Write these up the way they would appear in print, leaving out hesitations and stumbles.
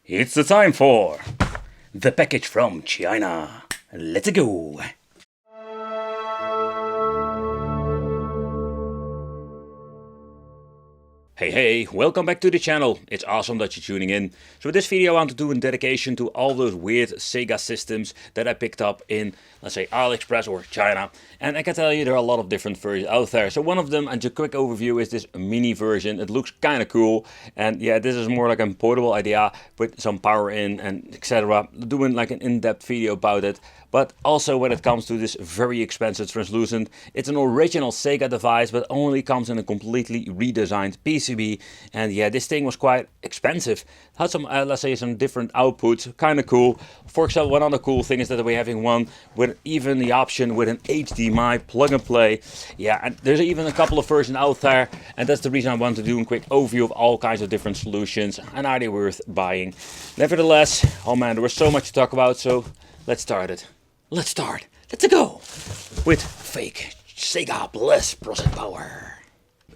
It's the time for the package from China. Let's go! Hey, welcome back to the channel. It's awesome that you're tuning in. So with this video I want to do a dedication to all those weird Sega systems that I picked up in, let's say, AliExpress or China. And I can tell you there are a lot of different versions out there. So one of them, and just a quick overview, is this mini version. It looks kind of cool. And yeah, this is more like a portable idea with some power in and etc. Doing like an in-depth video about it. But also when it comes to this very expensive translucent, it's an original Sega device, but only comes in a completely redesigned PCB. And yeah, this thing was quite expensive. Had some, let's say, some different outputs, kind of cool. For example, one other cool thing is that we're having one with even the option with an HDMI plug and play. Yeah, and there's even a couple of versions out there. And that's the reason I want to do a quick overview of all kinds of different solutions and are they worth buying. Nevertheless, oh man, there was so much to talk about, so let's start it. Let's go with fake Sega Bliss processing power.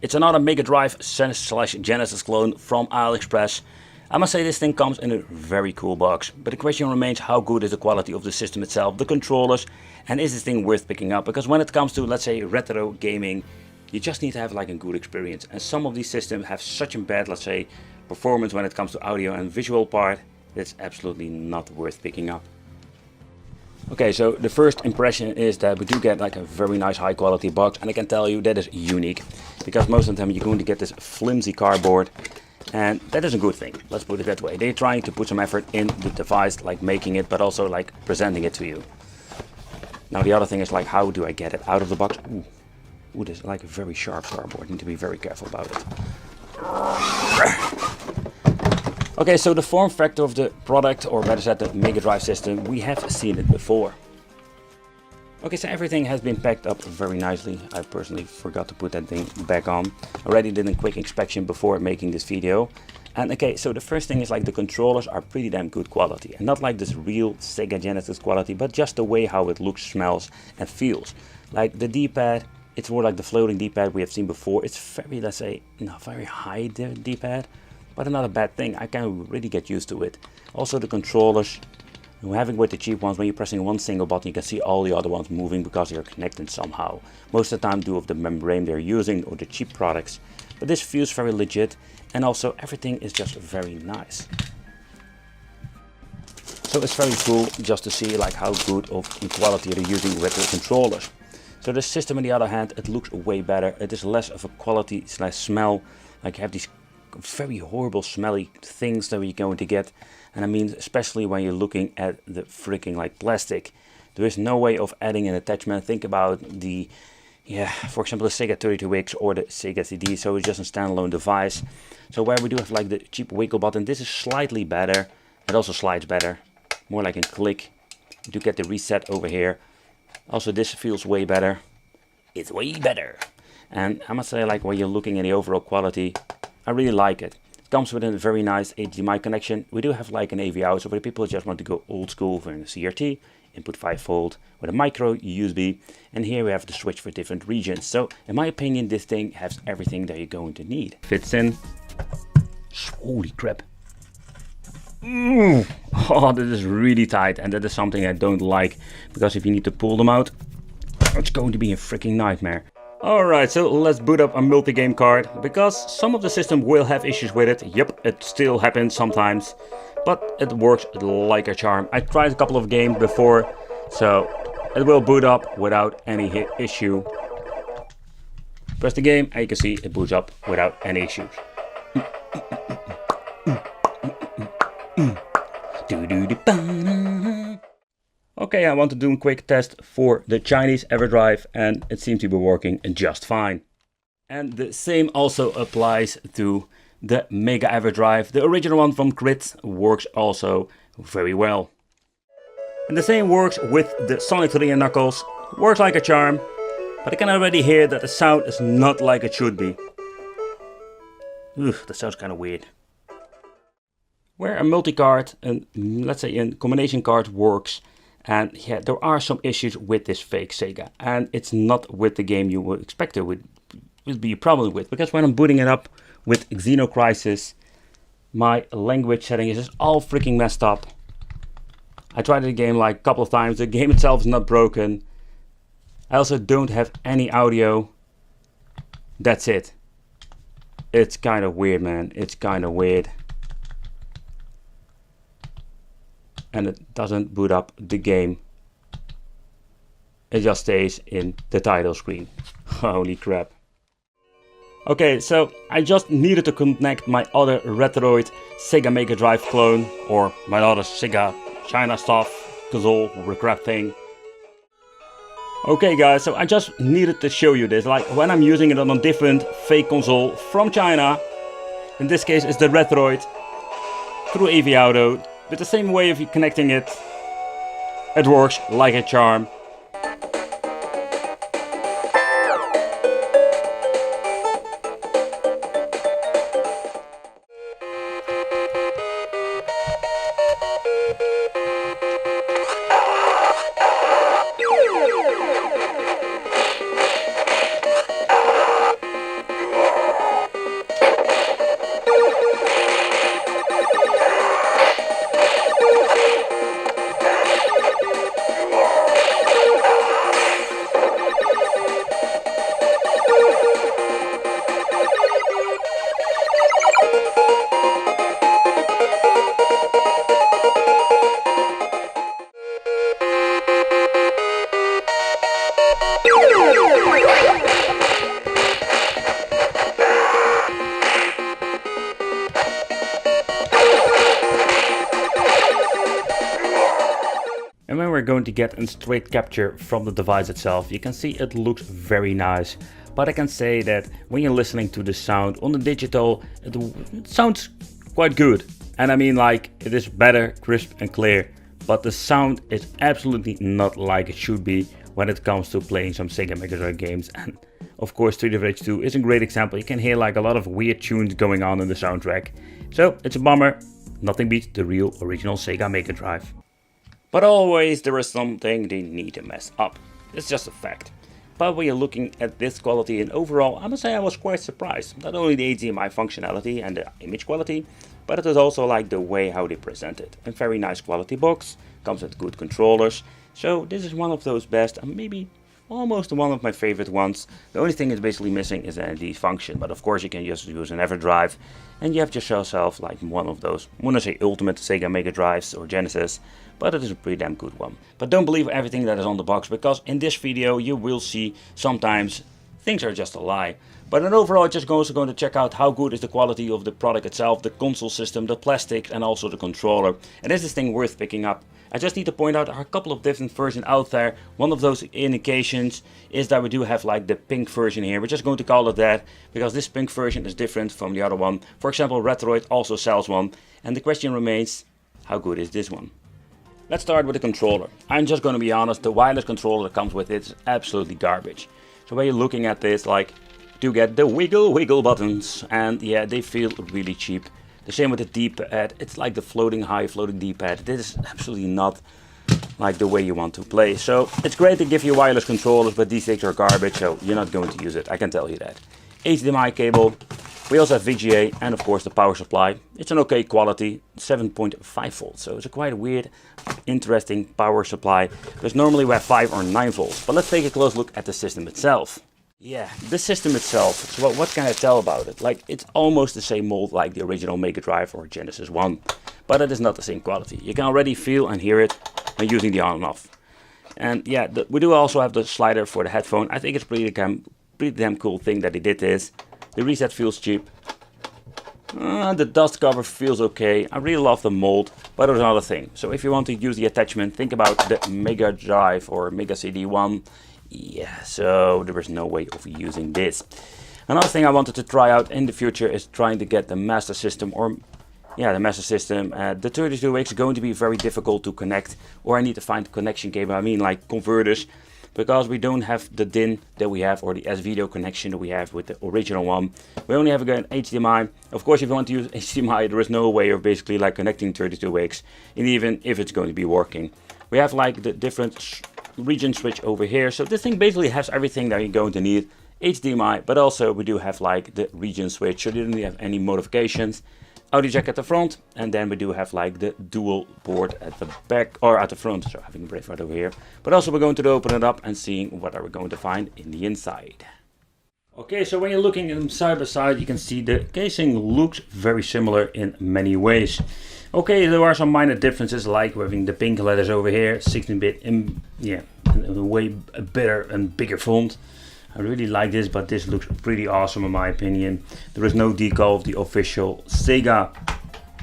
It's another Mega Drive / Genesis clone from AliExpress. I must say this thing comes in a very cool box, but the question remains, how good is the quality of the system itself, the controllers, and is this thing worth picking up? Because when it comes to, let's say, retro gaming, you just need to have like a good experience, and some of these systems have such a bad, let's say, performance when it comes to audio and visual part, that's absolutely not worth picking up. Okay, so the first impression is that we do get like a very nice high quality box, and I can tell you that is unique because most of the time you're going to get this flimsy cardboard, and that is a good thing, let's put it that way. They're trying to put some effort in the device, like making it, but also like presenting it to you. Now the other thing is like, how do I get it out of the box? Ooh, this is like a very sharp cardboard, need to be very careful about it. Okay, so the form factor of the product, or better said the Mega Drive system, we have seen it before. Okay, so everything has been packed up very nicely. I personally forgot to put that thing back on. Already did a quick inspection before making this video. And okay, so the first thing is like the controllers are pretty damn good quality. And not like this real Sega Genesis quality, but just the way how it looks, smells and feels. Like the D-pad, it's more like the floating D-pad we have seen before. It's very, let's say, not very high D-pad. But another bad thing, I can really get used to it. Also the controllers, having with the cheap ones, when you're pressing one single button you can see all the other ones moving because they're connected somehow. Most of the time due of the membrane they're using or the cheap products. But this feels very legit, and also everything is just very nice. So it's very cool just to see like how good of quality they're using with the controllers. So the system on the other hand, it looks way better. It is less of a quality / smell, like you have these very horrible smelly things that you're going to get, and I mean especially when you're looking at the freaking like plastic. There is no way of adding an attachment. Think about the, yeah, for example the Sega 32X or the Sega CD, so it's just a standalone device. So where we do have like the cheap wiggle button, this is slightly better. It also slides better, more like a click. You do get the reset over here. Also this feels way better. It's way better. And I must say, like when you're looking at the overall quality, I really like it. It comes with a very nice HDMI connection. We do have like an AV out, so for the people who just want to go old school for a CRT, input 5V with a micro USB, and here we have the switch for different regions. So in my opinion, this thing has everything that you're going to need. Fits in. Holy crap. Oh, this is really tight, and that is something I don't like, because if you need to pull them out, it's going to be a freaking nightmare. Alright, so let's boot up a multi-game card, because some of the system will have issues with it. Yep, it still happens sometimes, but it works like a charm. I tried a couple of games before, so it will boot up without any issue. Press the game and you can see it boots up without any issues. Okay, I want to do a quick test for the Chinese EverDrive, and it seems to be working just fine. And the same also applies to the Mega EverDrive. The original one from Crit works also very well. And the same works with the Sonic 3 and Knuckles. Works like a charm, but I can already hear that the sound is not like it should be. Ugh, that sounds kind of weird. Where a multi-card, and let's say a combination card works, and yeah, there are some issues with this fake Sega, and it's not with the game you would expect it would be a problem with, because when I'm booting it up with Xeno Crisis, My language setting is just all freaking messed up. I tried the game like a couple of times. The game itself is not broken. I also don't have any audio. That's it. It's kind of weird, man. It's kind of weird. And it doesn't boot up the game. It just stays in the title screen. Holy crap. Okay, so I just needed to connect my other Retroid Sega Mega Drive clone, or my other Sega China stuff, console, or crap thing. Okay guys, so I just needed to show you this, like when I'm using it on a different fake console from China. In this case it's the Retroid, through AV Auto, with the same way of connecting it. It works like a charm. And when we're going to get a straight capture from the device itself, you can see it looks very nice. But I can say that when you're listening to the sound on the digital, it sounds quite good. And I mean, like, it is better, crisp and clear. But the sound is absolutely not like it should be when it comes to playing some Sega Mega Drive games. And of course, Street of Rage 2 is a great example. You can hear like a lot of weird tunes going on in the soundtrack. So it's a bummer. Nothing beats the real original Sega Mega Drive. But always there is something they need to mess up. It's just a fact. But when you're looking at this quality and overall, I must say I was quite surprised. Not only the HDMI functionality and the image quality, but it is also like the way how they present it. A very nice quality box, comes with good controllers. So this is one of those best, and maybe almost one of my favorite ones. The only thing it's basically missing is the ND function, but of course you can just use an EverDrive and you have just yourself like one of those, I want to say ultimate Sega Mega Drives or Genesis, but it is a pretty damn good one. But don't believe everything that is on the box, because in this video you will see sometimes things are just a lie. But in overall, just also going to check out how good is the quality of the product itself, the console system, the plastic, and also the controller. And is this thing worth picking up? I just need to point out there are a couple of different versions out there. One of those indications is that we do have like the pink version here. We're just going to call it that because this pink version is different from the other one. For example, Retroid also sells one. And the question remains, how good is this one? Let's start with the controller. I'm just going to be honest, the wireless controller that comes with it is absolutely garbage. So when you're looking at this, like, do get the wiggle buttons, and yeah, they feel really cheap. The same with the D-pad, it's like the floating D-pad. This is absolutely not like the way you want to play. So it's great to give you wireless controllers, but these things are garbage, so you're not going to use it, I can tell you that. HDMI cable, we also have VGA, and of course the power supply. It's an okay quality, 7.5 volts, so it's a quite weird, interesting power supply, because normally we have 5 or 9 volts. But let's take a close look at the system itself. Yeah, the system itself, so what can I tell about it? Like, it's almost the same mold like the original Mega Drive or Genesis 1, but it is not the same quality. You can already feel and hear it when using the on and off. And yeah, we do also have the slider for the headphone. I think it's pretty damn cool thing that they did this. The reset feels cheap. The dust cover feels okay. I really love the mold, but there's another thing. So if you want to use the attachment, think about the Mega Drive or Mega CD1. Yeah, so there is no way of using this. Another thing I wanted to try out in the future is trying to get the Master System, or yeah, the Master System. The 32X is going to be very difficult to connect, or I need to find a connection cable. I mean like converters, because we don't have the DIN that we have, or the S-Video connection that we have with the original one. We only have an HDMI. Of course, if you want to use HDMI, there is no way of basically like connecting 32X, and even if it's going to be working. We have like the different region switch over here, so this thing basically has everything that you're going to need. HDMI, but also we do have like the region switch, so you don't have any modifications. audio jack at the front, and then we do have like the dual board at the back or at the front. So having a brave right over here, but also we're going to open it up and seeing what are we going to find in the inside. Okay, so when you're looking at them side by side, you can see the casing looks very similar in many ways. Okay, there are some minor differences, like having the pink letters over here, 16-bit, in a way better and bigger font. I really like this, but this looks pretty awesome in my opinion. There is no decal of the official Sega,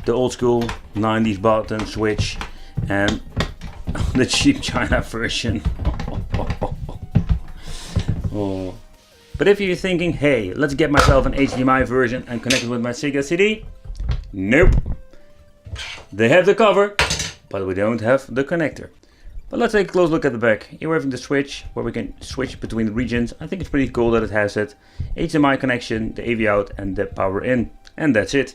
the old school 90s button switch, and the cheap China version. Oh. But if you're thinking, hey, let's get myself an HDMI version and connect it with my Sega CD, nope. They have the cover, but we don't have the connector. But let's take a close look at the back. Here we're having the switch where we can switch between the regions. I think it's pretty cool that it has it. HDMI connection, the AV out and the power in. And that's it.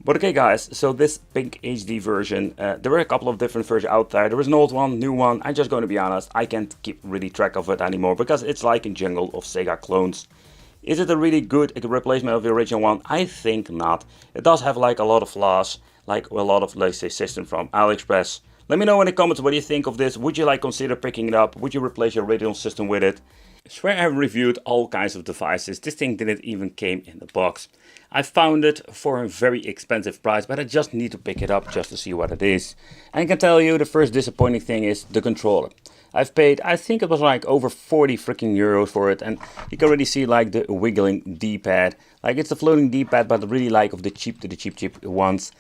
But okay guys, so this pink HD version, there were a couple of different versions out there. There was an old one, new one. I'm just going to be honest, I can't keep really track of it anymore because it's like a jungle of Sega clones. Is it a really good replacement of the original one? I think not. It does have like a lot of flaws, like a lot of, let's say, system from AliExpress. Let me know in the comments what you think of this. Would you like consider picking it up? Would you replace your original system with it? I swear I've reviewed all kinds of devices. This thing didn't even came in the box. I found it for a very expensive price, but I just need to pick it up just to see what it is. And I can tell you the first disappointing thing is the controller. I've paid, I think it was like over 40 freaking euros for it, and you can already see like the wiggling D-pad. Like it's a floating D-pad, but really like of the cheap ones.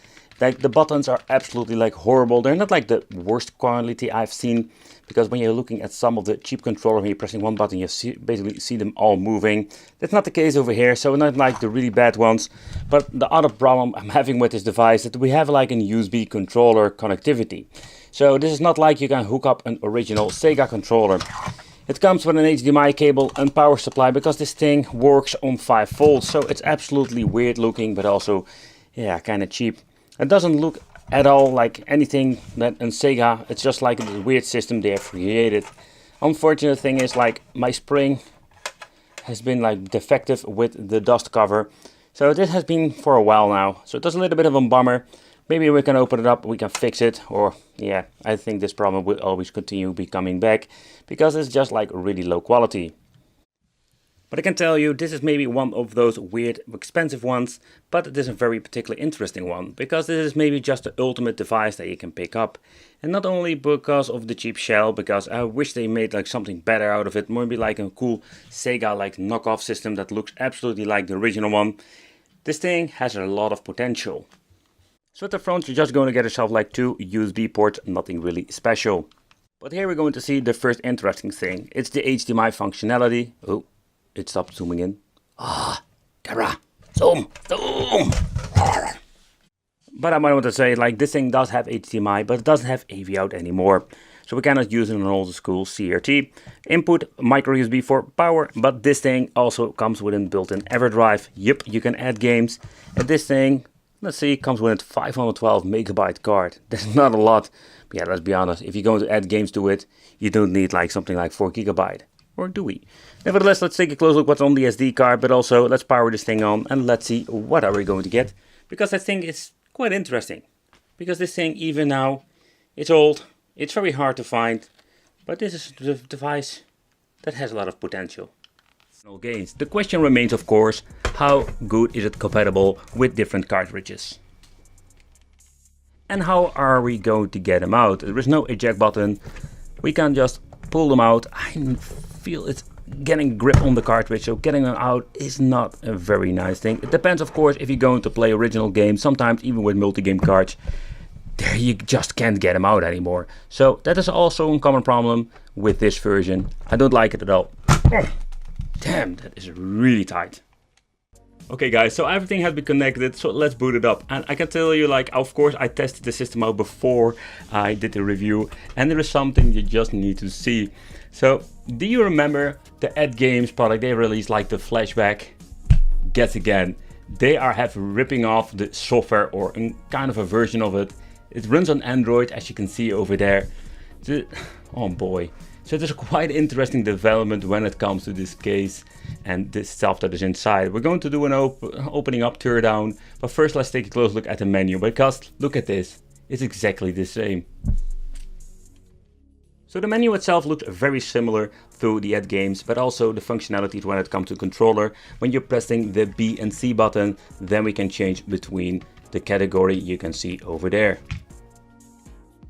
Like the buttons are absolutely like horrible. They're not like the worst quality I've seen, because when you're looking at some of the cheap controllers, when you're pressing one button, you basically see them all moving. That's not the case over here, so not like the really bad ones. But the other problem I'm having with this device is that we have like a USB controller connectivity. So this is not like you can hook up an original Sega controller. It comes with an HDMI cable and power supply, because this thing works on 5 volts. So it's absolutely weird looking, but also, yeah, kind of cheap. It doesn't look at all like anything that in Sega. It's just like a weird system they have created. Unfortunate thing is like my spring has been like defective with the dust cover. So this has been for a while now. So it's a little bit of a bummer. Maybe we can open it up, we can fix it, or yeah, I think this problem will always continue be coming back because it's just like really low quality. But I can tell you, this is maybe one of those weird, expensive ones, but it is a very particularly interesting one, because this is maybe just the ultimate device that you can pick up. And not only because of the cheap shell, because I wish they made like something better out of it, maybe like a cool Sega like knockoff system that looks absolutely like the original one. This thing has a lot of potential. So at the front you're just going to get yourself like 2 USB ports, nothing really special. But here we're going to see the first interesting thing. It's the HDMI functionality. Oh. It stopped zooming in. Camera, zoom. But I might want to say, like, this thing does have HDMI, but it doesn't have AV out anymore. So we cannot use an old school CRT. Input, micro USB for power, but this thing also comes with a built-in EverDrive. Yep, you can add games. And this thing, let's see, comes with a 512 megabyte card. That's not a lot. But yeah, let's be honest, if you're going to add games to it, you don't need like something like 4 gigabyte. Or do we? Nevertheless, let's take a close look what's on the SD card, but also let's power this thing on and let's see what are we going to get. Because I think it's quite interesting. Because this thing even now It's old, it's very hard to find, but this is the device that has a lot of potential. Games. The question remains, of course, how good is it compatible with different cartridges? And how are we going to get them out? There is no eject button. We can just pull them out. I feel it's getting grip on the cartridge, so getting them out is not a very nice thing. It depends, of course, if you're going to play original games. Sometimes even with multi-game cards, there you just can't get them out anymore. So that is also a common problem with this version. I don't like it at all. Oh, damn, that is really tight. Okay guys, so everything has been connected, so let's boot it up. And I can tell you, like, of course I tested the system out before I did the review, and there is something you just need to see. So, do you remember the Ed Games product they released, like the flashback? Guess again. They are ripping off the software, or kind of a version of it. It runs on Android, as you can see over there. Oh boy. So there's quite interesting development when it comes to this case and this stuff that is inside. We're going to do an opening up, tear down, but first let's take a close look at the menu, because look at this, it's exactly the same. So the menu itself looks very similar to the Ed Games, but also the functionalities when it comes to controller. When you're pressing the B and C button, then we can change between the category you can see over there.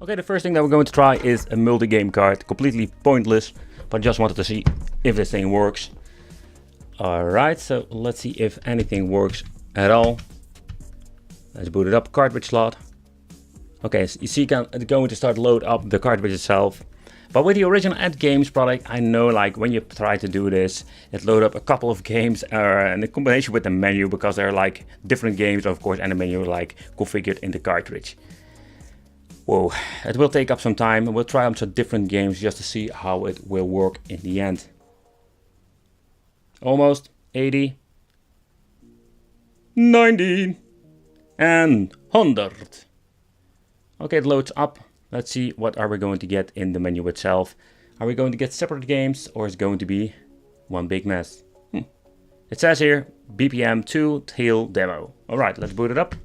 Okay, the first thing that we're going to try is a multi-game card. Completely pointless, but just wanted to see if this thing works. Alright, so let's see if anything works at all. Let's boot it up, cartridge slot. Okay, so you see it's going to start load up the cartridge itself. But with the original Ed Games product, I know, like, when you try to do this, it load up a couple of games in a combination with the menu, because there are like different games, of course, and the menu like configured in the cartridge. Whoa, it will take up some time. We'll try out some different games just to see how it will work in the end. Almost 80, 90, and 100. Okay, it loads up. Let's see what are we going to get in the menu itself. Are we going to get separate games, or is it going to be one big mess? It says here BPM 2 tail demo. Alright, let's boot it up.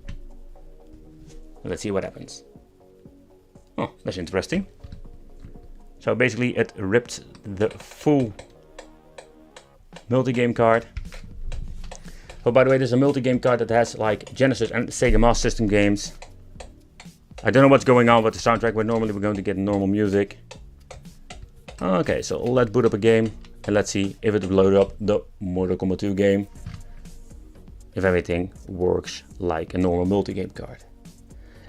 Let's see what happens. Oh, that's interesting. So basically it ripped the full multi-game card. Oh, by the way, there's a multi-game card that has like Genesis and Sega Master System games. I don't know what's going on with the soundtrack, but normally we're going to get normal music. Okay, so let's boot up a game and let's see if it will load up the Mortal Kombat 2 game. If everything works like a normal multi-game card.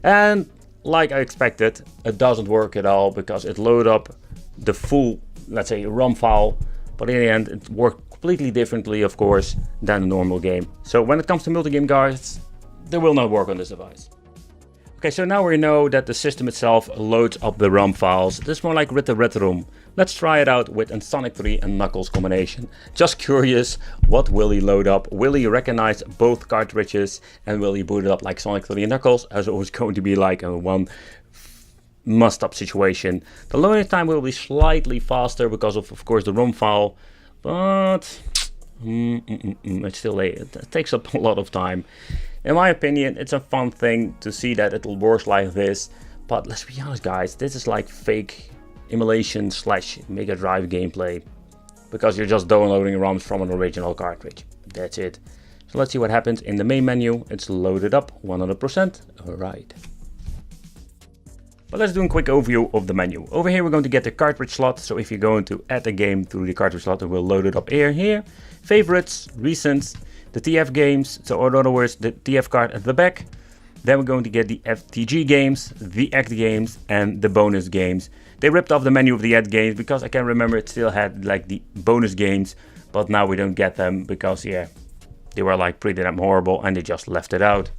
And like I expected, it doesn't work at all, because it loaded up the full, let's say, ROM file, but in the end it worked completely differently, of course, than a normal game. So when it comes to multi-game cards, they will not work on this device. Okay, so now we know that the system itself loads up the ROM files. This is more like with the Red Room. Let's try it out with a Sonic 3 and Knuckles combination. Just curious, what will he load up? Will he recognize both cartridges, and will he boot it up like Sonic 3 and Knuckles, as it was going to be like a one must-up situation? The loading time will be slightly faster because of course, the ROM file, but it's still late. It takes up a lot of time. In my opinion, it's a fun thing to see that it works like this, but let's be honest guys, this is like fake emulation / Mega Drive gameplay, because you're just downloading ROMs from an original cartridge. That's it. So let's see what happens in the main menu. It's loaded up 100%. Alright. But let's do a quick overview of the menu. Over here we're going to get the cartridge slot. So if you're going to add a game through the cartridge slot, it will load it up here. Favorites, recents, the TF games, so in other words the TF card at the back. Then we're going to get the FTG games, the Act games, and the bonus games. They ripped off the menu of the Act games, because I can remember it still had like the bonus games, but now we don't get them because, yeah, they were like pretty damn horrible and they just left it out.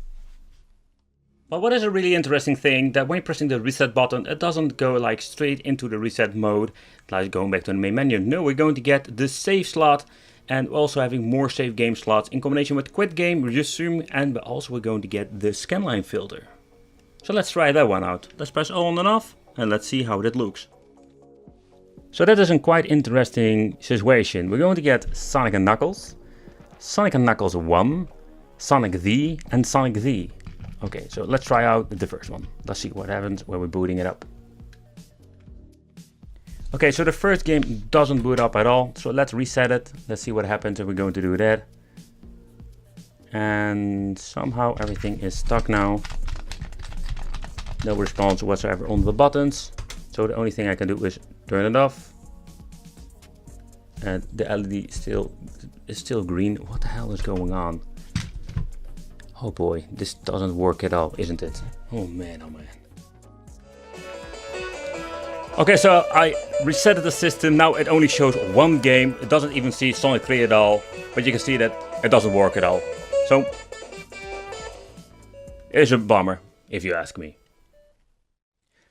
But what is a really interesting thing, that when you're pressing the reset button, it doesn't go like straight into the reset mode, like going back to the main menu. No, we're going to get the save slot, and also having more save game slots in combination with quit game, resume, and also we're going to get the scanline filter. So let's try that one out. Let's press on and off, and let's see how that looks. So that is a quite interesting situation. We're going to get Sonic and Knuckles, Sonic and Knuckles 1, Sonic the, and Sonic the. Okay, so let's try out the first one. Let's see what happens when we're booting it up. Okay, so the first game doesn't boot up at all. So let's reset it. Let's see what happens if we're going to do that. And somehow everything is stuck now. No response whatsoever on the buttons. So the only thing I can do is turn it off. And the LED is still green. What the hell is going on? Oh boy, this doesn't work at all, isn't it? Oh man, oh man. Okay, so I reset the system. Now it only shows one game. It doesn't even see Sonic 3 at all. But you can see that it doesn't work at all. So it's a bummer, if you ask me.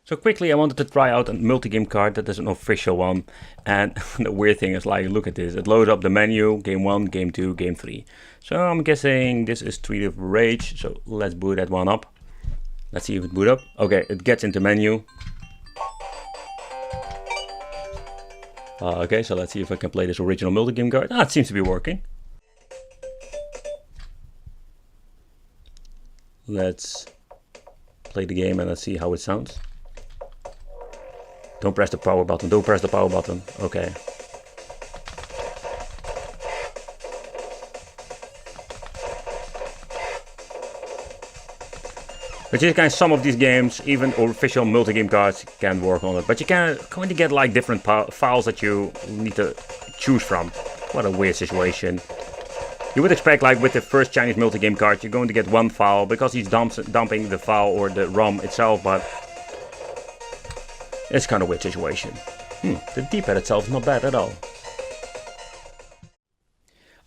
So quickly I wanted to try out a multi-game card that is an official one. And the weird thing is, like, look at this. It loads up the menu, game 1, game 2, game 3. So I'm guessing this is Street of Rage. So let's boot that one up. Let's see if it boot up. Okay, it gets into menu. Okay, so let's see if I can play this original multi-game card. Ah, it seems to be working. Let's play the game and let's see how it sounds. Don't press the power button. Don't press the power button. Okay. But you can, some of these games, even official multi-game cards, can work on it. But you can kind of get like different files that you need to choose from. What a weird situation. You would expect, like with the first Chinese multi-game card, you're going to get one file because he's dumping the file or the ROM itself, but it's kind of a weird situation. The D-pad itself is not bad at all.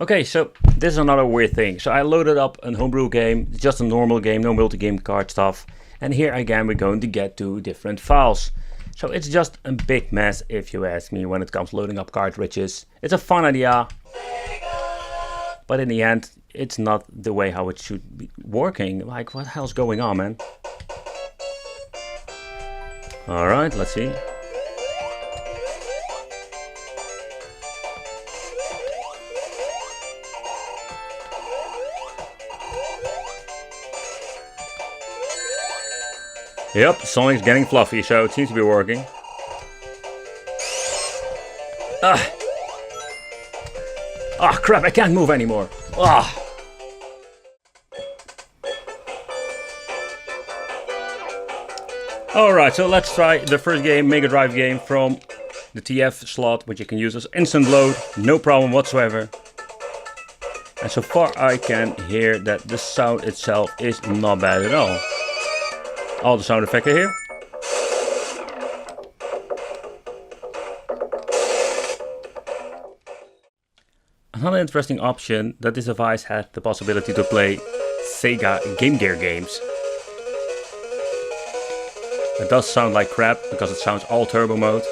Okay, so this is another weird thing. So I loaded up a homebrew game, just a normal game, no multi-game card stuff. And here again we're going to get two different files. So it's just a big mess if you ask me when it comes to loading up cartridges. It's a fun idea, but in the end it's not the way how it should be working. Like, what the hell's going on, man? Alright, let's see. Yep, Sonic's getting fluffy, so it seems to be working. Ah! Ah, crap, I can't move anymore. Ah! Alright, so let's try the first game, Mega Drive game from the TF slot, which you can use as instant load, no problem whatsoever. And so far I can hear that the sound itself is not bad at all. All the sound effects are here. Another interesting option, that this device has the possibility to play Sega Game Gear games. It does sound like crap because it sounds all turbo mode.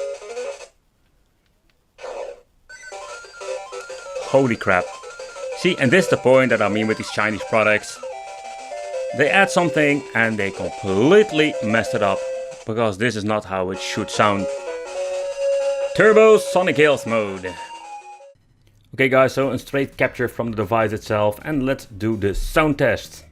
Holy crap. See, and this is the point that I mean with these Chinese products. They add something and they completely messed it up, because this is not how it should sound. Turbo Sonic Health mode. Okay guys, so a straight capture from the device itself, and let's do the sound test.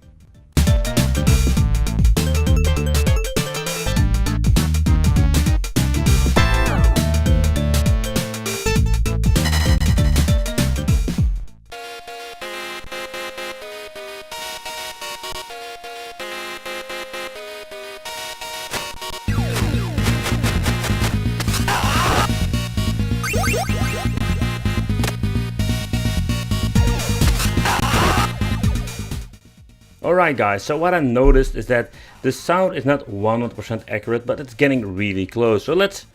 Alright guys, so what I noticed is that the sound is not 100% accurate, but it's getting really close. So let's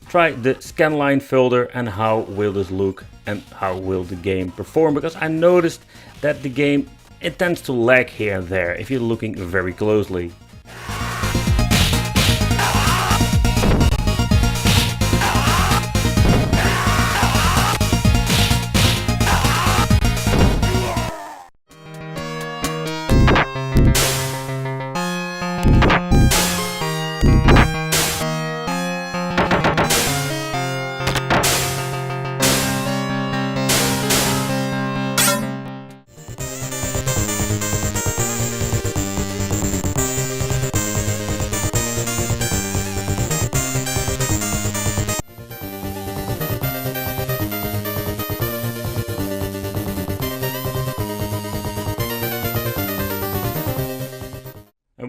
try the scanline filter and how will this look and how will the game perform, because I noticed that the game, it tends to lag here and there if you're looking very closely.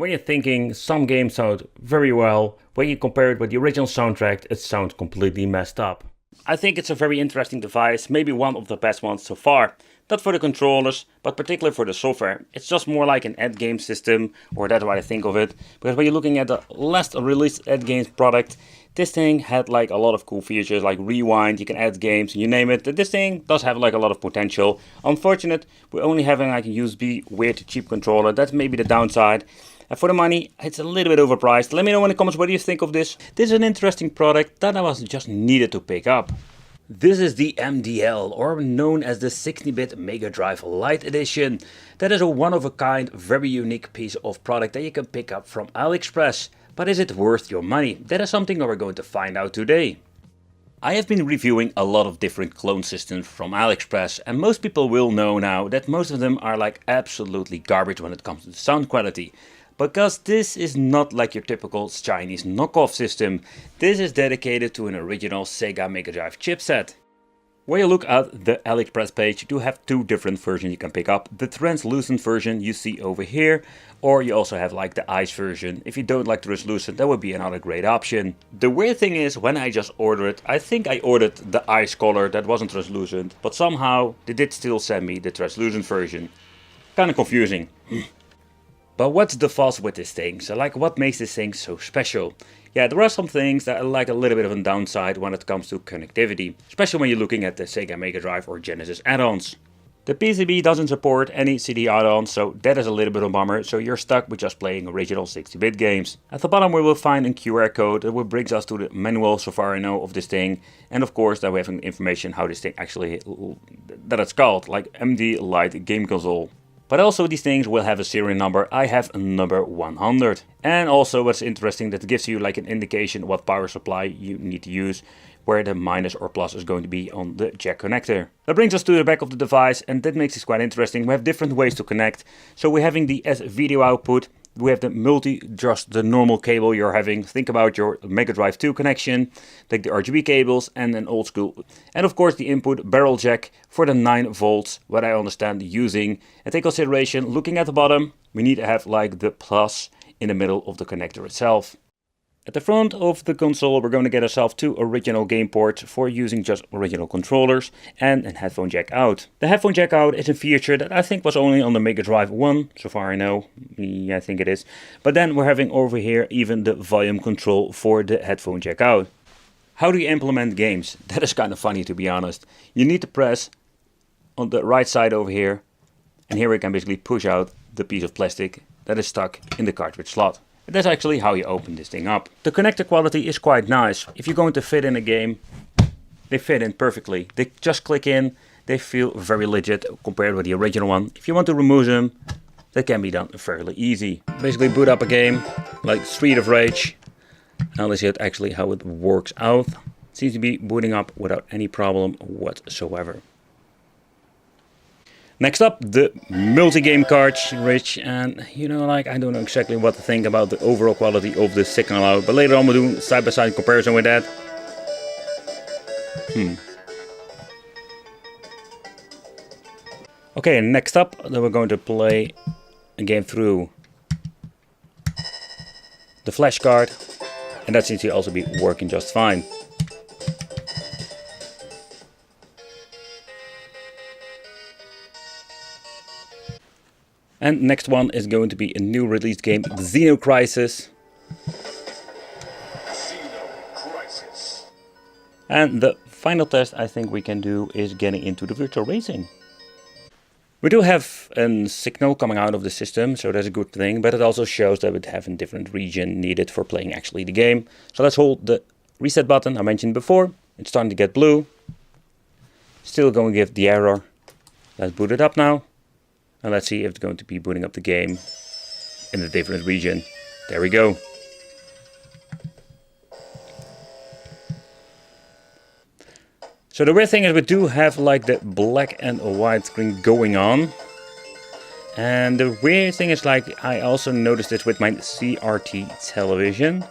when you're thinking some games sound very well, when you compare it with the original soundtrack, it sounds completely messed up. I think it's a very interesting device, maybe one of the best ones so far. Not for the controllers, but particularly for the software. It's just more like an ad game system, or that's what I think of it. Because when you're looking at the last released ad games product, this thing had like a lot of cool features, like rewind, you can add games, you name it. This thing does have like a lot of potential. Unfortunate, we're only having like a USB weird cheap controller. That's maybe the downside. And for the money, it's a little bit overpriced. Let me know in the comments what do you think of this. This is an interesting product that I was just needed to pick up. This is the MDL, or known as the 16-bit Mega Drive Lite Edition. That is a one-of-a-kind, very unique piece of product that you can pick up from AliExpress. But is it worth your money? That is something that we're going to find out today. I have been reviewing a lot of different clone systems from AliExpress, and most people will know now that most of them are like absolutely garbage when it comes to sound quality. Because this is not like your typical Chinese knockoff system. This is dedicated to an original Sega Mega Drive chipset. When you look at the AliExpress page, you do have two different versions you can pick up. The translucent version you see over here, or you also have like the ice version. If you don't like the translucent, that would be another great option. The weird thing is, when I just ordered it, I think I ordered the ice color that wasn't translucent, but somehow they did still send me the translucent version. Kinda confusing. But what's the fuss with this thing? So like, what makes this thing so special? Yeah, there are some things that are like a little bit of a downside when it comes to connectivity, especially when you're looking at the Sega Mega Drive or Genesis add-ons. The PCB doesn't support any CD add-ons, so that is a little bit of a bummer, so you're stuck with just playing original 60-bit games. At the bottom we will find a QR code that will bring us to the manual, so far I know, of this thing, and of course that we have information how this thing actually, that it's called, like MD Lite Game Console. But also these things will have a serial number. I have number 100. And also what's interesting, that gives you like an indication what power supply you need to use, where the minus or plus is going to be on the jack connector. That brings us to the back of the device, and that makes it quite interesting. We have different ways to connect. So we're having the S video output. We have the just the normal cable you're having. Think about your Mega Drive 2 connection, like the RGB cables and an old school. And of course the input barrel jack for the 9 volts, what I understand using. And take consideration, looking at the bottom, we need to have like the plus in the middle of the connector itself. At the front of the console we're going to get ourselves 2 original game ports for using just original controllers and a headphone jack out. The headphone jack out is a feature that I think was only on the Mega Drive 1, so far I know. Yeah, I think it is. But then we're having over here even the volume control for the headphone jack out. How do you implement games? That is kind of funny, to be honest. You need to press on the right side over here, and here we can basically push out the piece of plastic that is stuck in the cartridge slot. That's actually how you open this thing up. The connector quality is quite nice. If you're going to fit in a game, they fit in perfectly. They just click in, they feel very legit compared with the original one. If you want to remove them, that can be done fairly easy. Basically boot up a game like Street of Rage. Now let's see actually how it works out. It seems to be booting up without any problem whatsoever. Next up, the multi-game cartridge, and you know, like, I don't know exactly what to think about the overall quality of the signal out, but later on we'll do side-by-side comparison with that. Okay, next up, then we're going to play a game through the flash card, and that seems to also be working just fine. And next one is going to be a new released game, Xeno Crisis. And the final test I think we can do is getting into the virtual racing. We do have a signal coming out of the system, so that's a good thing, but it also shows that we have a different region needed for playing actually the game. So let's hold the reset button I mentioned before. It's starting to get blue. Still going to give the error. Let's boot it up now. And let's see if it's going to be booting up the game in a different region. There we go. So the weird thing is we do have like the black and white screen going on. And the weird thing is, like, I also noticed this with my CRT television.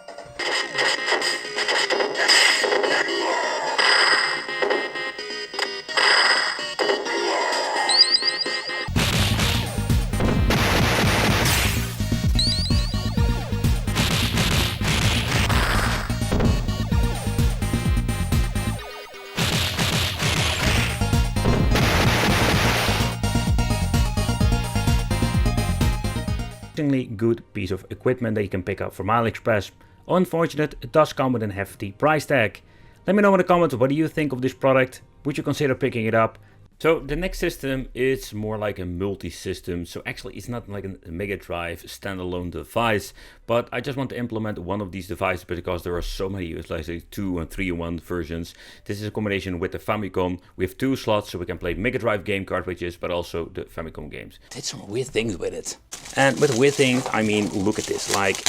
surprisingly good piece of equipment that you can pick up from AliExpress. Unfortunate, it does come with a hefty price tag. Let me know in the comments, what do you think of this product? Would you consider picking it up? So the next system is more like a multi-system. So actually it's not like a Mega Drive standalone device, but I just want to implement one of these devices because there are so many, let's say 2 and 3-in-1 versions. This is a combination with the Famicom. We have 2 slots so we can play Mega Drive game cartridges, but also the Famicom games. Did some weird things with it. And with weird things, I mean, look at this, like,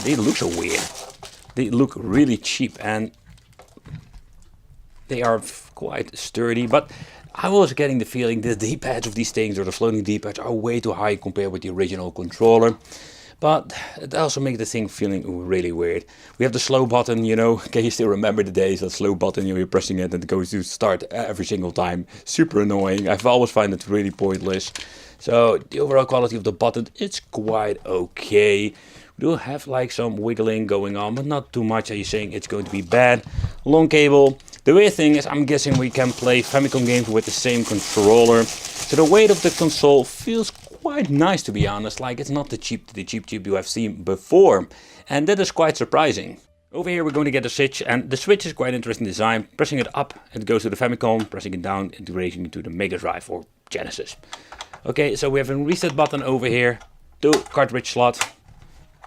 they look so weird. They look really cheap and they are quite sturdy, but I was getting the feeling the D-pads of these things, or the floating D-pads, are way too high compared with the original controller. But it also makes the thing feeling really weird. We have the slow button, you know. Can you still remember the days, that slow button, you know, you're pressing it and it goes to start every single time. Super annoying. I've always found it really pointless. So the overall quality of the button, it's quite okay. We do have like some wiggling going on, but not too much. Are you saying it's going to be bad? Long cable. The weird thing is, I'm guessing we can play Famicom games with the same controller. So the weight of the console feels quite nice, to be honest. Like, it's not the cheap you have seen before. And that is quite surprising. Over here we're going to get the switch, and the switch is quite interesting design. Pressing it up, it goes to the Famicom. Pressing it down, integration into the Mega Drive or Genesis. Okay, so we have a reset button over here. 2 cartridge slot.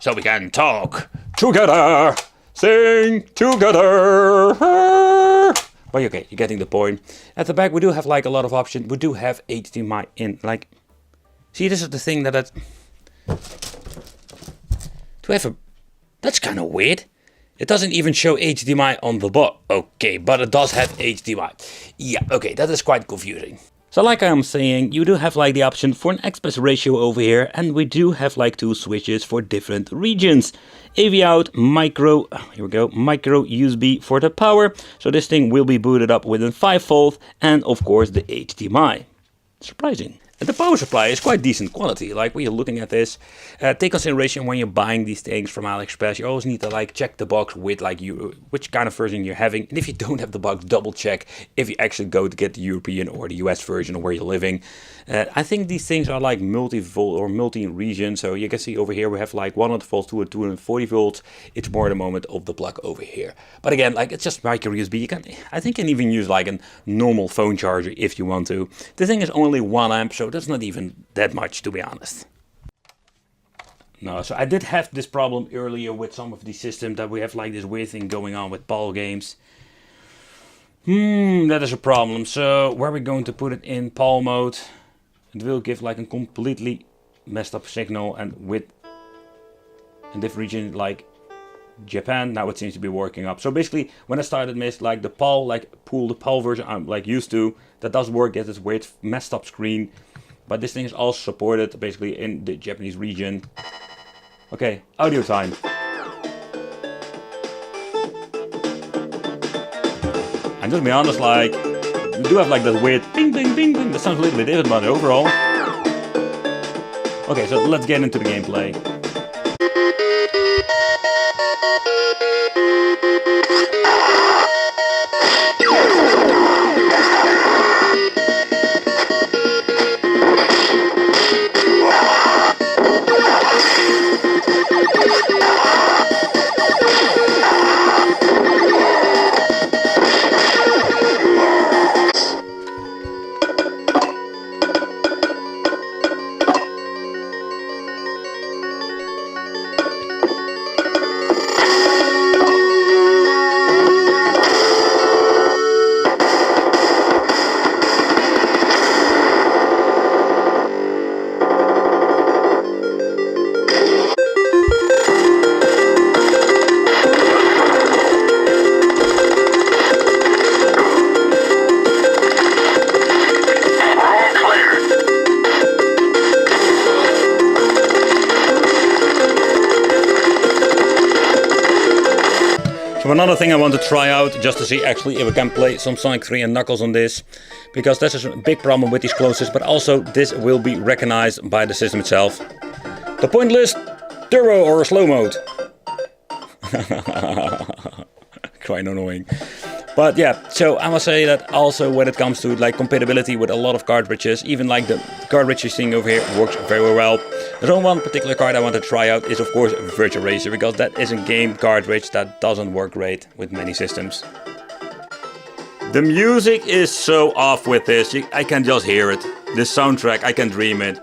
So we can talk together. Sing together. But okay, you're getting the point. At the back we do have like a lot of options. We do have HDMI in, like, see, this is the thing that that's kind of weird. It doesn't even show HDMI on the box. Okay, but it does have HDMI. Yeah, okay, that is quite confusing. So like I am saying, you do have like the option for an aspect ratio over here, and we do have like 2 switches for different regions. AV out, micro, here we go, micro USB for the power. So this thing will be booted up within 5 volt, and of course the HDMI. Surprising. And the power supply is quite decent quality. Like, when you're looking at this, take consideration when you're buying these things from AliExpress, you always need to like check the box with like which kind of version you're having. And if you don't have the box, double check if you actually go to get the European or the US version, or where you're living. I think these things are like multi-volt or multi-region. So you can see over here we have like 100 volts to 240 volts. It's more the moment of the plug over here. But again, like, it's just micro USB. You can, I think, you can even use like a normal phone charger if you want to. The thing is only 1 amp, so that's not even that much, to be honest. No, so I did have this problem earlier with some of these systems, that we have like this weird thing going on with PAL games. That is a problem. So where we're going to put it in PAL mode, it will give like a completely messed up signal, and with in different region like Japan, now it seems to be working up. So basically, when I started with like the PAL, like the PAL version I'm like used to, that does work. Get this weird messed up screen, but this thing is also supported basically in the Japanese region. Okay, audio time. And just to be honest, like, we do have like that weird bing bing bing bing. That sounds a little bit different, but overall. Okay, so let's get into the gameplay. So another thing I want to try out, just to see actually if I can play some Sonic 3 and Knuckles on this, because this is a big problem with these closest, but also this will be recognized by the system itself. The pointless turbo or slow mode. Quite annoying. But yeah, so I must say that also when it comes to like compatibility with a lot of cartridges, even like the cartridge you're seeing over here works very well. There's only one particular card I want to try out is of course Virtua Racer, because that is a game cartridge that doesn't work great with many systems. The music is so off with this, I can just hear it. The soundtrack, I can dream it.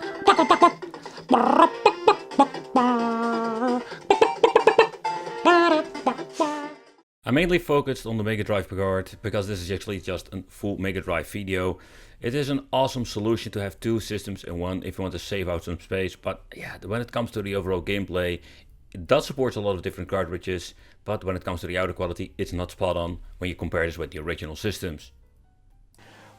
I mainly focused on the Mega Drive card because this is actually just a full Mega Drive video. It is an awesome solution to have two systems in one if you want to save out some space, but yeah, when it comes to the overall gameplay, it does support a lot of different cartridges, but when it comes to the audio quality, it's not spot on when you compare this with the original systems.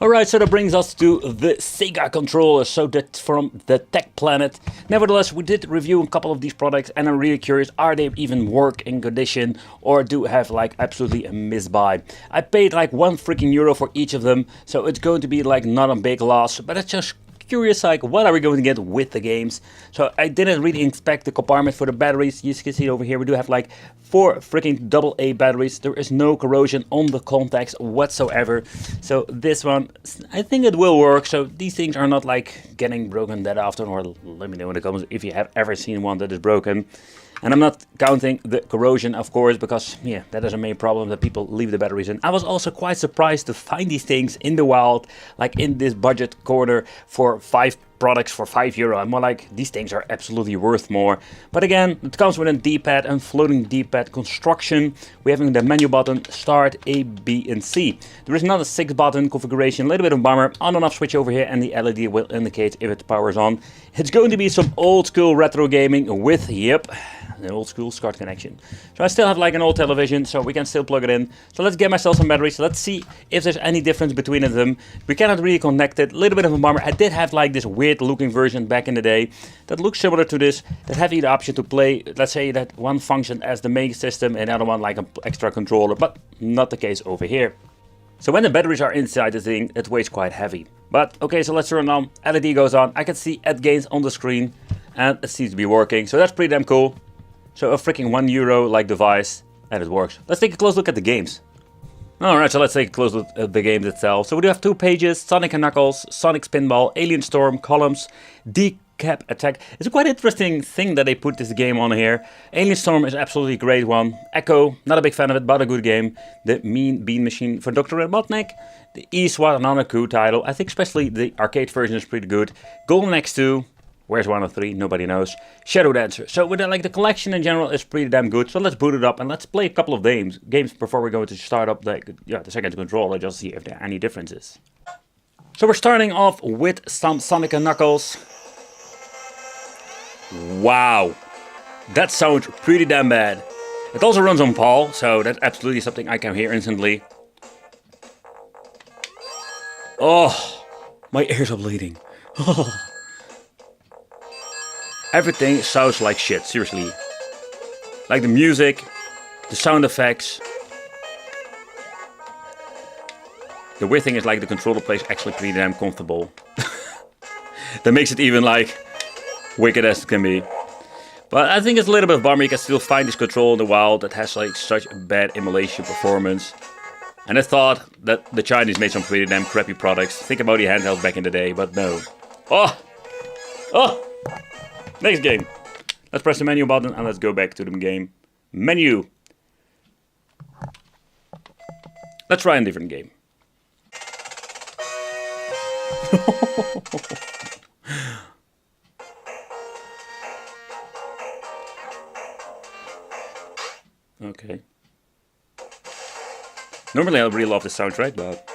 Alright, so that brings us to the Sega controller, so that's from the Tech Planet. Nevertheless, we did review a couple of these products and I'm really curious, are they even work in condition or do have like absolutely a misbuy? I paid like €1 for each of them, so it's going to be like not a big loss, but it's just curious like what are we going to get with the games. So I didn't really inspect the compartment for the batteries. You can see over here we do have like 4 freaking AA batteries. There is no corrosion on the contacts whatsoever, so this one I think it will work. So these things are not like getting broken that often, or let me know in the comments if you have ever seen one that is broken. And I'm not counting the corrosion, of course, because yeah, that is a main problem that people leave the batteries in. I was also quite surprised to find these things in the wild, like in this budget corner for 5 products for €5. I'm more like, these things are absolutely worth more. But again, it comes with a D-pad and floating D-pad construction. We're having the menu button, start, A, B, and C. There is not a 6-button configuration, a little bit of a bummer. On and off switch over here, and the LED will indicate if it powers on. It's going to be some old school retro gaming with, yep, an old school SCART connection. So I still have like an old television, so we can still plug it in. So let's get myself some batteries. Let's see if there's any difference between them. We cannot really connect it. A little bit of a bummer. I did have like this weird looking version back in the day that looks similar to this, that have the option to play, let's say that one function as the main system and the other one like an extra controller, but not the case over here. So when the batteries are inside the thing, it weighs quite heavy. But okay, so let's turn it on. LED goes on. I can see ad gains on the screen and it seems to be working. So that's pretty damn cool. So a freaking €1 like device, and it works. Let's take a close look at the games. Alright, so let's take a close look at the games itself. So we do have 2 pages, Sonic and Knuckles, Sonic Spinball, Alien Storm, Columns, Decap Attack. It's a quite interesting thing that they put this game on here. Alien Storm is absolutely a great one. Echo, not a big fan of it, but a good game. The Mean Bean Machine for Dr. Robotnik. The E-SWAT, another cool title. I think especially the arcade version is pretty good. Golden X2. Where's 1 of 3? Nobody knows. Shadow Dancer. So with like the collection in general is pretty damn good. So let's boot it up and let's play a couple of games before we go to start up the second controller, just see if there are any differences. So we're starting off with some Sonic and Knuckles. Wow, that sounds pretty damn bad. It also runs on PAL, so that's absolutely something I can hear instantly. Oh, my ears are bleeding. Oh. Everything sounds like shit, seriously. Like the music, the sound effects. The weird thing is like the controller plays actually pretty damn comfortable. That makes it even like wicked as it can be. But I think it's a little bit of a bummer. You can still find this controller in the wild that has like such bad emulation performance. And I thought that the Chinese made some pretty damn crappy products. Think about the handhelds back in the day, but no. Oh! Oh! Next game. Let's press the menu button and let's go back to the game. Menu. Let's try a different game. Okay. Normally I really love the soundtrack, but...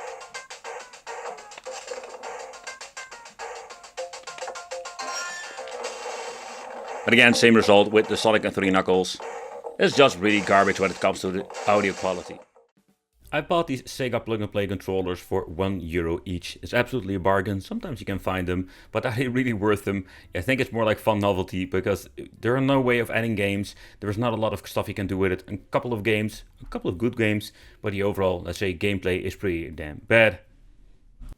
But again, same result with the Sonic and 3 Knuckles. It's just really garbage when it comes to the audio quality. I bought these Sega plug-and-play controllers for €1 each. It's absolutely a bargain. Sometimes you can find them, but are they really worth them? I think it's more like fun novelty, because there are no way of adding games. There's not a lot of stuff you can do with it. A couple of games, a couple of good games, but the overall, let's say, gameplay is pretty damn bad.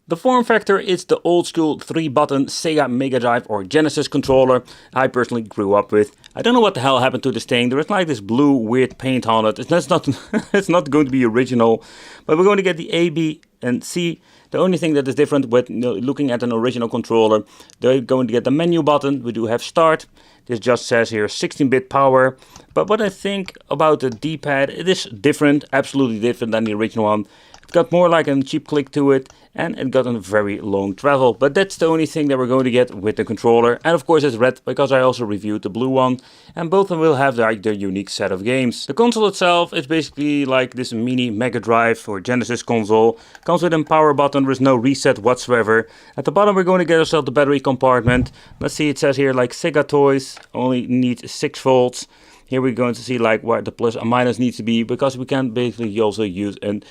The form factor is the old school 3-button Sega Mega Drive or Genesis controller I personally grew up with. I don't know what the hell happened to this thing. There is like this blue weird paint on it. It's not, it's not going to be original, but we're going to get the A, B and C. The only thing that is different with looking at an original controller, they're going to get the menu button. We do have start. This just says here 16-bit power. But what I think about the D-pad, it is different, absolutely different than the original one. It got more like a cheap click to it, and it got a very long travel. But that's the only thing that we're going to get with the controller. And of course it's red, because I also reviewed the blue one. And both of them will have their unique set of games. The console itself is basically like this mini Mega Drive or Genesis console. Comes with a power button, there is no reset whatsoever. At the bottom we're going to get ourselves the battery compartment. Let's see, it says here like Sega toys, only need 6 volts. Here we're going to see like where the plus and minus needs to be, because we can basically also use an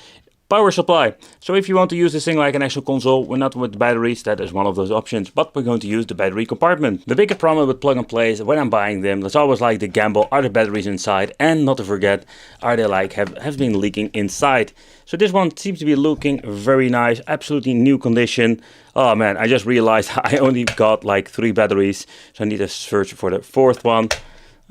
power supply. So if you want to use this thing like an actual console, we're not with batteries, that is one of those options, but we're going to use the battery compartment. The biggest problem with plug and plays, when I'm buying them, there's always like the gamble, are the batteries inside, and not to forget, are they like have been leaking inside. So this one seems to be looking very nice, absolutely new condition. Oh man, I just realized I only got like 3 batteries, so I need to search for the 4th one.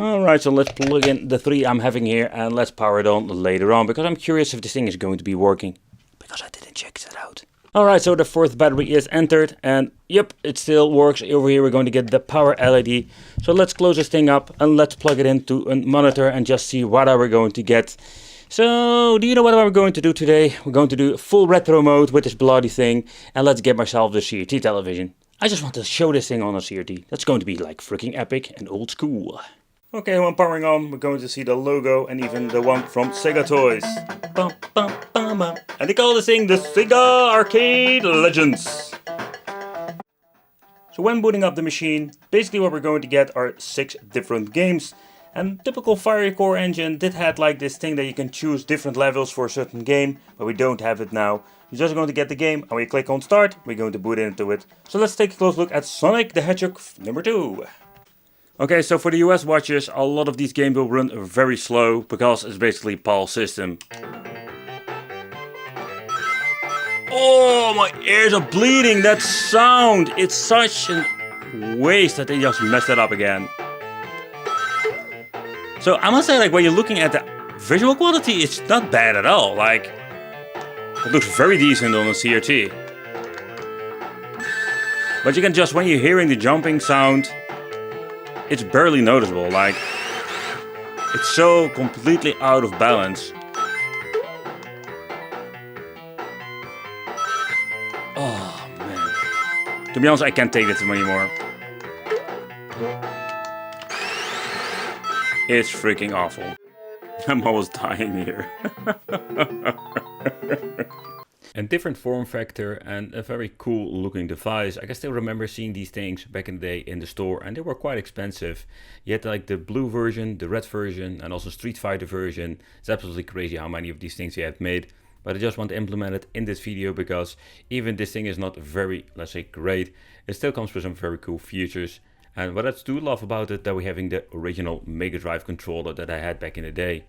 Alright, so let's plug in the 3 I'm having here and let's power it on later on, because I'm curious if this thing is going to be working, because I didn't check that out. Alright, so the 4th battery is entered and yep, it still works. Over here we're going to get the power LED. So let's close this thing up and let's plug it into a monitor and just see what we're going to get. So, do you know what we're going to do today? We're going to do full retro mode with this bloody thing, and let's get myself the CRT television. I just want to show this thing on a CRT. That's going to be like freaking epic and old school. Okay, when powering on, we're going to see the logo and even the one from Sega Toys. Bum, bum, bum, bum. And they call this thing the Sega Arcade Legends. So when booting up the machine, basically what we're going to get are 6 different games. And typical Fiery Core engine did have like this thing that you can choose different levels for a certain game, but we don't have it now. You're just going to get the game and we click on start, we're going to boot into it. So let's take a close look at Sonic the Hedgehog number 2. Okay, so for the US watchers, a lot of these games will run very slow, because it's basically PAL system. Oh, my ears are bleeding, that sound! It's such a waste that they just messed it up again. So I must say, like, when you're looking at the visual quality, it's not bad at all. Like, it looks very decent on a CRT. But you can just, when you're hearing the jumping sound, it's barely noticeable, like, it's so completely out of balance. Oh man. To be honest, I can't take this anymore. It's freaking awful. I'm almost dying here. And different form factor and a very cool looking device. I can still remember seeing these things back in the day in the store, and they were quite expensive. Yet like the blue version, the red version, and also Street Fighter version. It's absolutely crazy how many of these things they have made. But I just want to implement it in this video, because even this thing is not very, let's say, great. It still comes with some very cool features. And what I do love about it, that we're having the original Mega Drive controller that I had back in the day.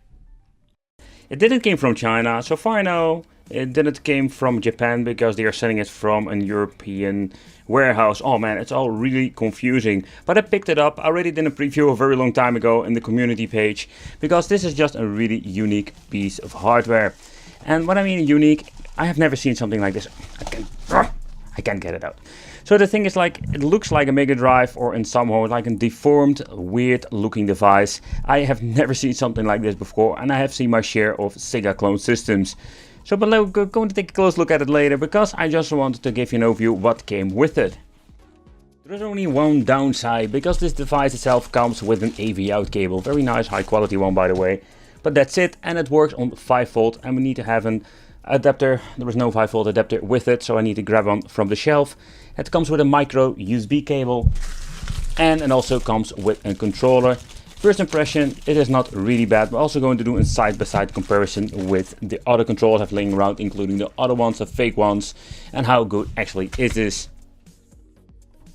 It didn't came from China, so far I know. It didn't came from Japan, because they are sending it from a European warehouse. Oh man, it's all really confusing. But I picked it up. I already did a preview a very long time ago in the community page, because this is just a really unique piece of hardware. And what I mean unique, I have never seen something like this. I can't get it out. So the thing is, like, it looks like a Mega Drive, or in somehow like a deformed, weird looking device. I have never seen something like this before, and I have seen my share of Sega clone systems. So but we're going to take a close look at it later, because I just wanted to give you an overview what came with it. There is only one downside, because this device itself comes with an AV out cable. Very nice, high quality one, by the way. But that's it, and it works on 5 volt, and we need to have an adapter. There is no 5 volt adapter with it, so I need to grab one from the shelf. It comes with a micro USB cable, and it also comes with a controller. First impression, it is not really bad. We're also going to do a side-by-side comparison with the other controllers I've laying around, including the other ones, the fake ones, and how good actually is this.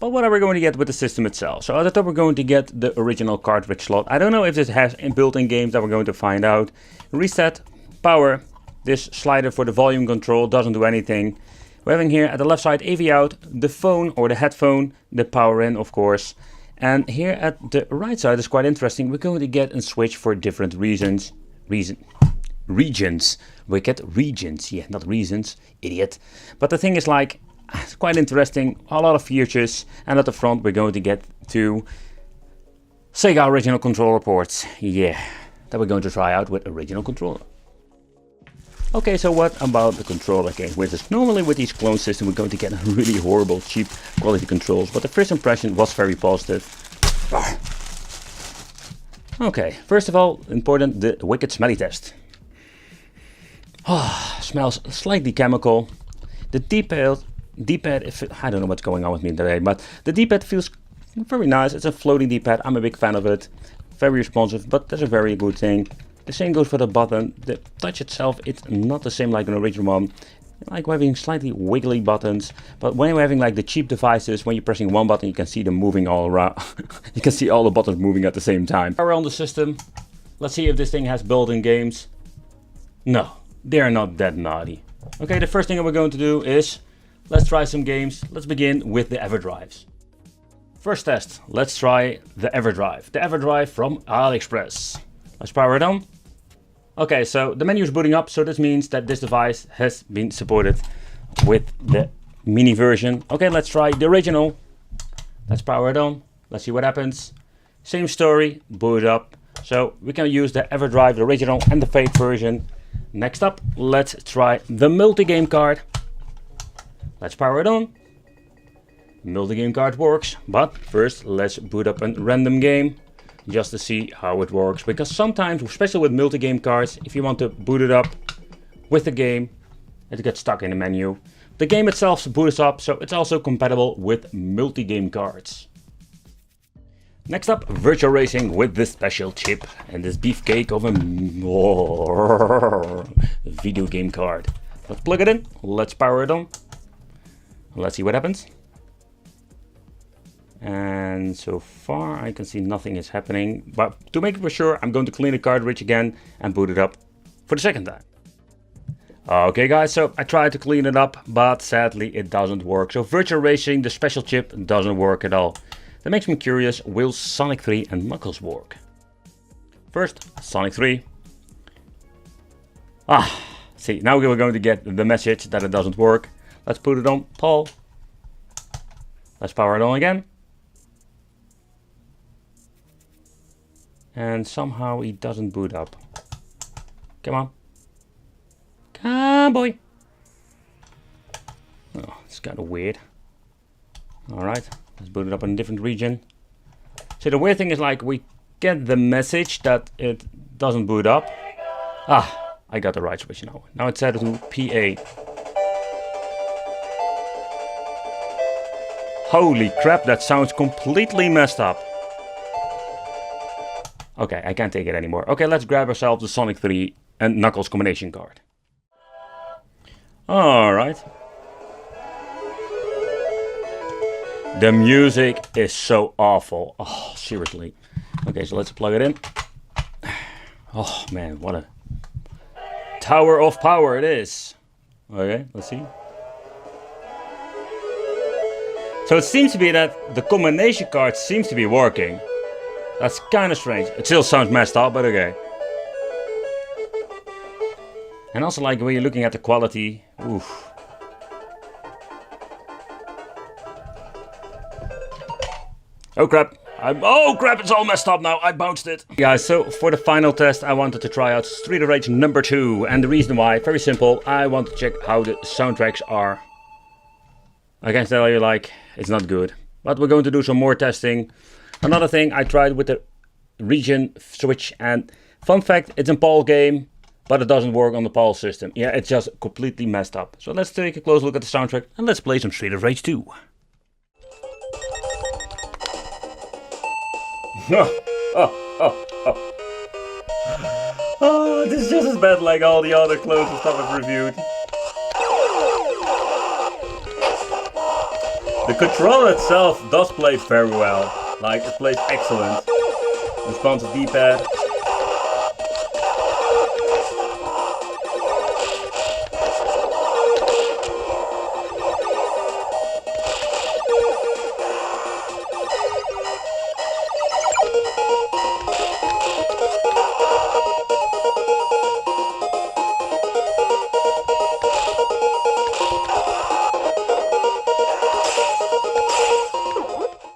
But what are we going to get with the system itself? So at the top we're going to get the original cartridge slot. I don't know if this has built-in games, that we're going to find out. Reset, power, this slider for the volume control doesn't do anything. We're having here at the left side AV out, the phone or the headphone, the power in of course. And here at the right side is quite interesting. We're going to get a switch for different regions. We get regions, yeah, not reasons, idiot. But the thing is like, it's quite interesting, a lot of features. And at the front we're going to get two Sega original controller ports, yeah, that we're going to try out with original controller. Okay, so what about the controller game? Normally with these clone systems we're going to get really horrible, cheap quality controls, but the first impression was very positive. Okay, first of all, important, the wicked smelly test. Smells slightly chemical. The D-pad, I don't know what's going on with me today, but the D-pad feels very nice. It's a floating D-pad, I'm a big fan of it. Very responsive, but that's a very good thing. The same goes for the button. The touch itself, it's not the same like an original one. Like we're having slightly wiggly buttons, but when you're having like the cheap devices, when you're pressing one button, you can see them moving all around. You can see all the buttons moving at the same time. Around the system, let's see if this thing has built-in games. No, they're not that naughty. Okay, the first thing we're going to do is, let's try some games. Let's begin with the EverDrives. First test, let's try the EverDrive. The EverDrive from AliExpress. Let's power it on. Okay, so the menu is booting up, so this means that this device has been supported with the mini version. Okay, let's try the original. Let's power it on. Let's see what happens. Same story, boot up. So we can use the EverDrive, the original and the fake version. Next up, let's try the multi-game card. Let's power it on. Multi-game card works, but first let's boot up a random game. Just to see how it works, because sometimes, especially with multi-game cards, if you want to boot it up with the game, it gets stuck in the menu. The game itself boots up, so it's also compatible with multi-game cards. Next up, virtual racing with this special chip and this beefcake of a video game card. Let's plug it in, let's power it on, let's see what happens. And so far I can see nothing is happening, but to make it for sure, I'm going to clean the cartridge again and boot it up for the second time. Okay guys, so I tried to clean it up, but sadly it doesn't work. So virtual racing, the special chip, doesn't work at all. That makes me curious, will Sonic 3 and Knuckles work? First, Sonic 3. See, now we're going to get the message that it doesn't work. Let's put it on Paul. Let's power it on again. And somehow he doesn't boot up. Come on. Come boy. Oh, it's kind of weird. Alright, let's boot it up in a different region. So the weird thing is like we get the message that it doesn't boot up. I got the right switch now. Now it's set to PA. Holy crap, that sounds completely messed up. Okay, I can't take it anymore. Okay, let's grab ourselves the Sonic 3 and Knuckles combination card. Alright. The music is so awful. Oh, seriously. Okay, so let's plug it in. Oh man, what a tower of power it is. Okay, let's see. So it seems to be that the combination card seems to be working. That's kind of strange. It still sounds messed up, but okay. And also like when you're looking at the quality, oof. Oh crap. Oh crap, it's all messed up now. I bounced it. Guys, so for the final test, I wanted to try out Street of Rage number 2. And the reason why, very simple, I want to check how the soundtracks are. I can tell you, like, it's not good. But we're going to do some more testing. Another thing I tried with the region switch, and fun fact, it's a PAL game, but it doesn't work on the PAL system. Yeah, it's just completely messed up. So let's take a close look at the soundtrack and let's play some Street of Rage 2. Oh, this is just as bad like all the other clones and stuff I've reviewed. The controller itself does play very well. Like, it plays excellent. Responsive D-pad,